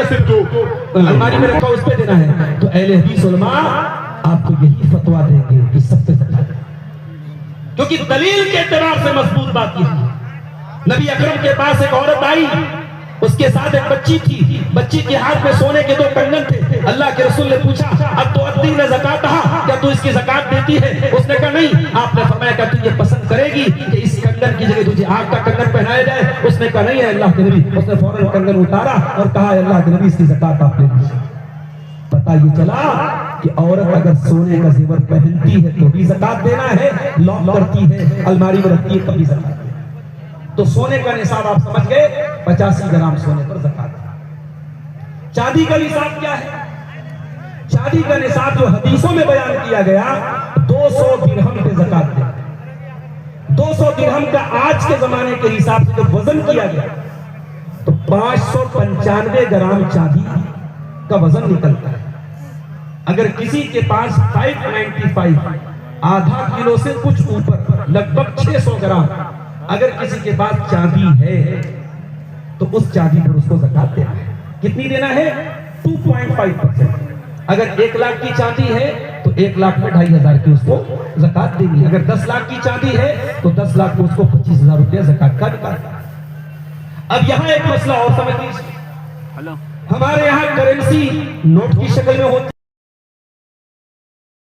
सिर्फ जो अलमारी में रखा उस पे देना है। तो अहले हदीस उलमा आपको यही फतवा देंगे कि सबसे ज्यादा, क्योंकि दलील के एतबार से मजबूत बात यह है। नबी अकरम के पास एक औरत आई, उसके साथ एक बच्ची थी, बच्ची के हाथ में सोने के 2 कंगन थे। अल्लाह के रसूल ने पूछा, अब तो अद्दी ने ज़कात कहा, क्या तू इसकी ज़कात देती है? उसने कहा नहीं। आपने फरमाया क्या तू ये पसंद करेगी कि इस कंगन की जगह तुझे आग का कंगन पहनाया जाए? उसने कहा नहीं है अल्लाह के नबी। उसने फौरन कंगन उतारा और कहा अल्लाह के नबी इसकी ज़कात आप ले लीजिए। पता ये चला कि औरत अगर सोने का जेवर पहनती है तो भी ज़कात देना है, लॉक करती है, अलमारी में रखती है तभी ज़कात। तो सोने का निसाब आप समझ गए, 85 ग्राम सोने पर ज़कात। चांदी का निसाब क्या है? चांदी का निसाब जो हदीसों में बयान किया गया, 200 दिरहम पे ज़कात दे। 200 दिरहम का आज के जमाने के हिसाब से जब वजन किया गया तो 595 ग्राम चांदी का वजन निकलता है। अगर किसी के पास 595 आधा किलो से कुछ ऊपर लगभग 600 ग्राम अगर किसी के पास चांदी है तो उस चांदी पर उसको ज़कात देना है। कितनी देना है? 2.5%। अगर 1 लाख की चांदी है तो 1 लाख में 2,500 की उसको ज़कात देनी। अगर 10 लाख की चांदी है तो 10 लाख को उसको 25,000 रुपया ज़कात का निकालना। अब यहाँ एक मसला और समझ लीजिए, हमारे यहाँ करेंसी नोट की शक्ल में होती